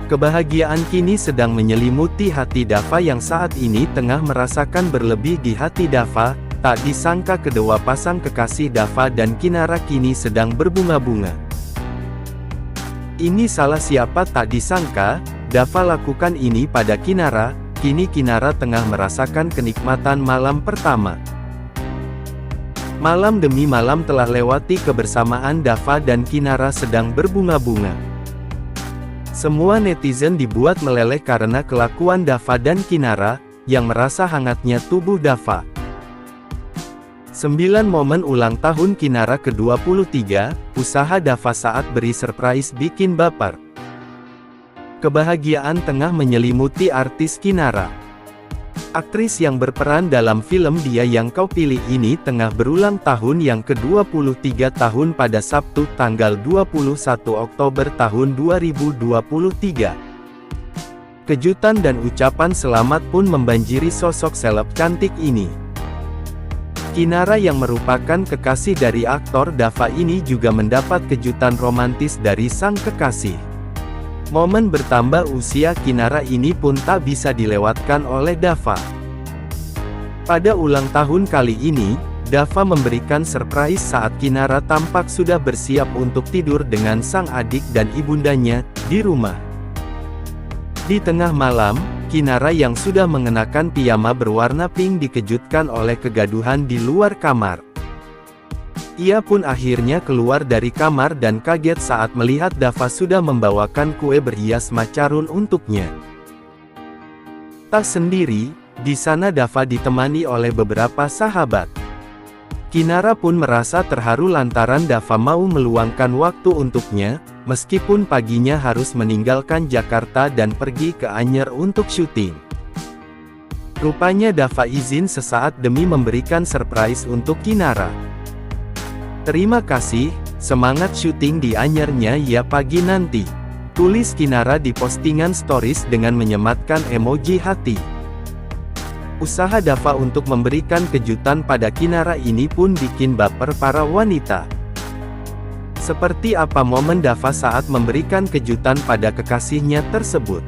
Kebahagiaan kini sedang menyelimuti hati Dava yang saat ini tengah merasakan berlebih di hati Dava. Tak disangka kedua pasang kekasih Dava dan Kinara kini sedang berbunga-bunga. Ini salah siapa tak disangka, Dava lakukan ini pada Kinara. Kini Kinara tengah merasakan kenikmatan malam pertama. Malam demi malam telah lewati kebersamaan Dava dan Kinara sedang berbunga-bunga. Semua netizen dibuat meleleh karena kelakuan Dava dan Kinara, yang merasa hangatnya tubuh Dava. 9 momen ulang tahun Kinara ke-23, usaha Dava saat beri surprise bikin baper. Kebahagiaan tengah menyelimuti artis Kinara. Aktris yang berperan dalam film Dia Yang Kau Pilih ini tengah berulang tahun yang ke-23 tahun pada Sabtu tanggal 21 Oktober tahun 2023. Kejutan dan ucapan selamat pun membanjiri sosok seleb cantik ini. Kinara yang merupakan kekasih dari aktor Dava ini juga mendapat kejutan romantis dari sang kekasih. Momen bertambah usia Kinara ini pun tak bisa dilewatkan oleh Dava. Pada ulang tahun kali ini, Dava memberikan surprise saat Kinara tampak sudah bersiap untuk tidur dengan sang adik dan ibundanya, di rumah. Di tengah malam, Kinara yang sudah mengenakan piyama berwarna pink dikejutkan oleh kegaduhan di luar kamar. Ia pun akhirnya keluar dari kamar dan kaget saat melihat Dava sudah membawakan kue berhias macaron untuknya. Tak sendiri, di sana Dava ditemani oleh beberapa sahabat. Kinara pun merasa terharu lantaran Dava mau meluangkan waktu untuknya, meskipun paginya harus meninggalkan Jakarta dan pergi ke Anyer untuk syuting. Rupanya Dava izin sesaat demi memberikan surprise untuk Kinara. Terima kasih, semangat syuting di Anyernya ya pagi nanti. Tulis Kinara di postingan stories dengan menyematkan emoji hati. Usaha Dava untuk memberikan kejutan pada Kinara ini pun bikin baper para wanita. Seperti apa momen Dava saat memberikan kejutan pada kekasihnya tersebut?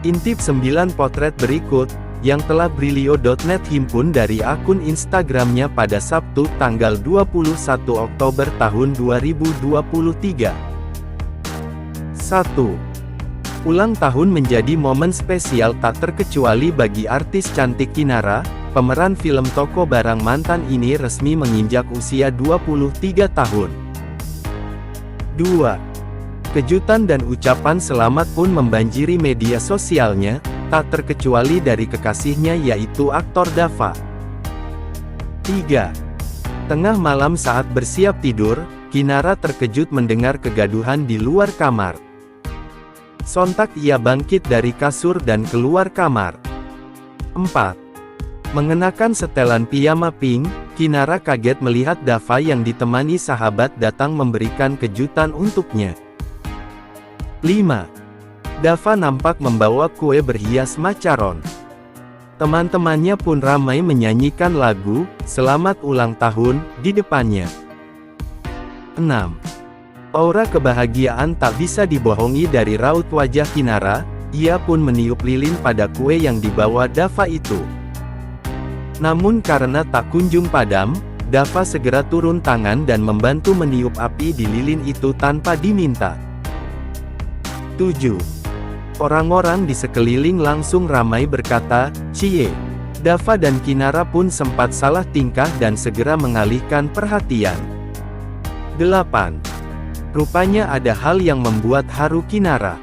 Intip 9 potret berikut, yang telah Brilio.net himpun dari akun Instagramnya pada Sabtu tanggal 21 Oktober tahun 2023. 1. Ulang tahun menjadi momen spesial tak terkecuali bagi artis cantik Kinara. Pemeran film toko barang mantan ini resmi menginjak usia 23 tahun. 2. Kejutan dan ucapan selamat pun membanjiri media sosialnya, tak terkecuali dari kekasihnya yaitu aktor Dava. 3. Tengah malam saat bersiap tidur, Kinara terkejut mendengar kegaduhan di luar kamar. Sontak ia bangkit dari kasur dan keluar kamar. 4. Mengenakan setelan piyama pink, Kinara kaget melihat Dava yang ditemani sahabat datang memberikan kejutan untuknya. 5. Dava nampak membawa kue berhias macaron. Teman-temannya pun ramai menyanyikan lagu "Selamat Ulang Tahun" di depannya. 6. Aura kebahagiaan tak bisa dibohongi dari raut wajah Kinara, ia pun meniup lilin pada kue yang dibawa Dava itu. Namun karena tak kunjung padam, Dava segera turun tangan dan membantu meniup api di lilin itu tanpa diminta. 7. Orang-orang di sekeliling langsung ramai berkata, "Cie." Dava dan Kinara pun sempat salah tingkah dan segera mengalihkan perhatian. 8. Rupanya ada hal yang membuat haru Kinara.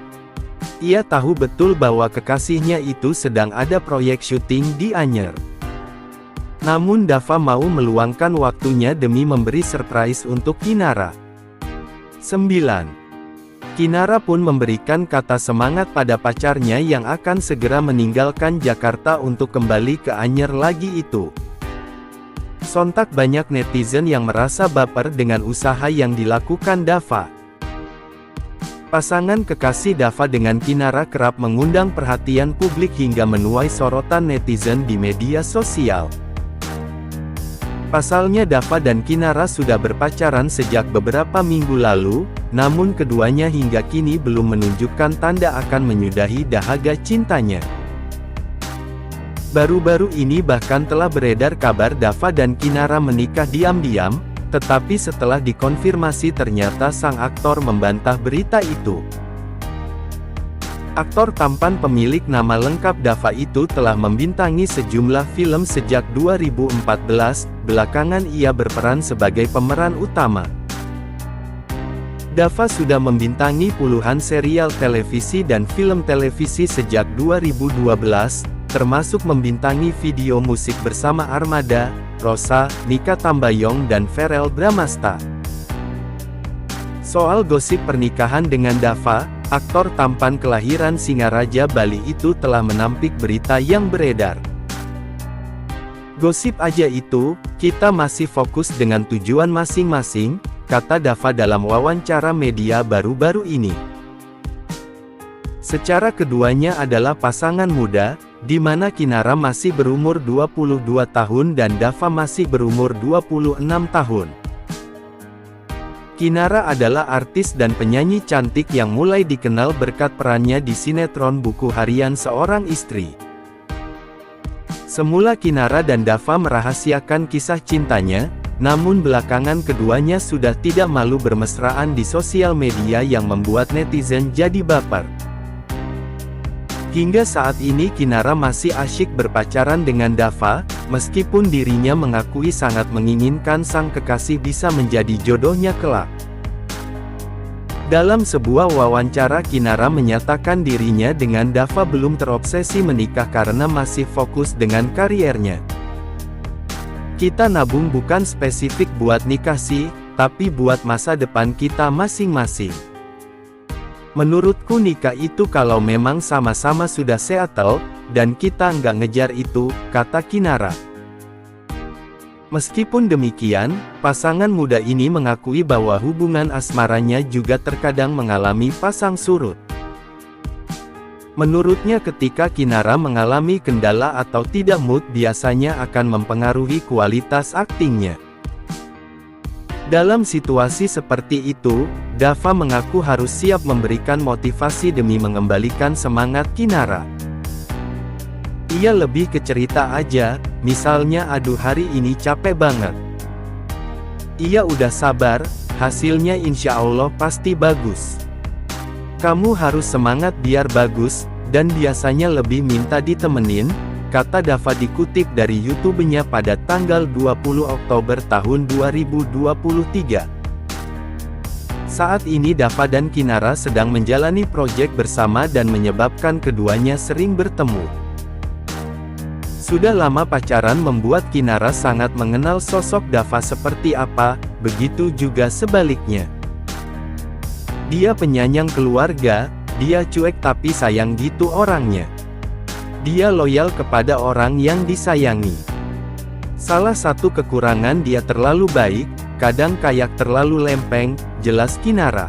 Ia tahu betul bahwa kekasihnya itu sedang ada proyek syuting di Anyer. Namun Dava mau meluangkan waktunya demi memberi surprise untuk Kinara. 9. Kinara pun memberikan kata semangat pada pacarnya yang akan segera meninggalkan Jakarta untuk kembali ke Anyer lagi itu. Sontak banyak netizen yang merasa baper dengan usaha yang dilakukan Dava. Pasangan kekasih Dava dengan Kinara kerap mengundang perhatian publik hingga menuai sorotan netizen di media sosial. Pasalnya Dava dan Kinara sudah berpacaran sejak beberapa minggu lalu, namun keduanya hingga kini belum menunjukkan tanda akan menyudahi dahaga cintanya. Baru-baru ini bahkan telah beredar kabar Dava dan Kinara menikah diam-diam, tetapi setelah dikonfirmasi ternyata sang aktor membantah berita itu. Aktor tampan pemilik nama lengkap Dava itu telah membintangi sejumlah film sejak 2014, belakangan ia berperan sebagai pemeran utama. Dava sudah membintangi puluhan serial televisi dan film televisi sejak 2012, termasuk membintangi video musik bersama Armada, Rosa, Mikha Tambayong dan Verrell Bramasta. Soal gosip pernikahan dengan Dava, aktor tampan kelahiran Singaraja, Bali itu telah menampik berita yang beredar. "Gosip aja itu, kita masih fokus dengan tujuan masing-masing," kata Dava dalam wawancara media baru-baru ini. Secara keduanya adalah pasangan muda, di mana Kinara masih berumur 22 tahun dan Dava masih berumur 26 tahun. Kinara adalah artis dan penyanyi cantik yang mulai dikenal berkat perannya di sinetron Buku Harian Seorang Istri. Semula Kinara dan Dava merahasiakan kisah cintanya, namun belakangan keduanya sudah tidak malu bermesraan di sosial media yang membuat netizen jadi baper. Hingga saat ini Kinara masih asyik berpacaran dengan Dava, meskipun dirinya mengakui sangat menginginkan sang kekasih bisa menjadi jodohnya kelak. Dalam sebuah wawancara Kinara menyatakan dirinya dengan Dava belum terobsesi menikah karena masih fokus dengan kariernya. "Kita nabung bukan spesifik buat nikah sih, tapi buat masa depan kita masing-masing. Menurutku nikah itu kalau memang sama-sama sudah settle, dan kita nggak ngejar itu," kata Kinara. Meskipun demikian, pasangan muda ini mengakui bahwa hubungan asmaranya juga terkadang mengalami pasang surut. Menurutnya ketika Kinara mengalami kendala atau tidak mood biasanya akan mempengaruhi kualitas aktingnya. Dalam situasi seperti itu, Dava mengaku harus siap memberikan motivasi demi mengembalikan semangat Kinara. Ia lebih ke cerita aja, misalnya "Aduh hari ini capek banget. Iya udah sabar, hasilnya insya Allah pasti bagus. Kamu harus semangat biar bagus," dan biasanya lebih minta ditemenin, kata Dava dikutip dari YouTube-nya pada tanggal 20 Oktober tahun 2023. Saat ini Dava dan Kinara sedang menjalani proyek bersama dan menyebabkan keduanya sering bertemu. Sudah lama pacaran membuat Kinara sangat mengenal sosok Dava seperti apa, begitu juga sebaliknya. Dia penyayang keluarga, dia cuek tapi sayang gitu orangnya. Dia loyal kepada orang yang disayangi. Salah satu kekurangan dia terlalu baik, kadang kayak terlalu lempeng, jelas Kinara.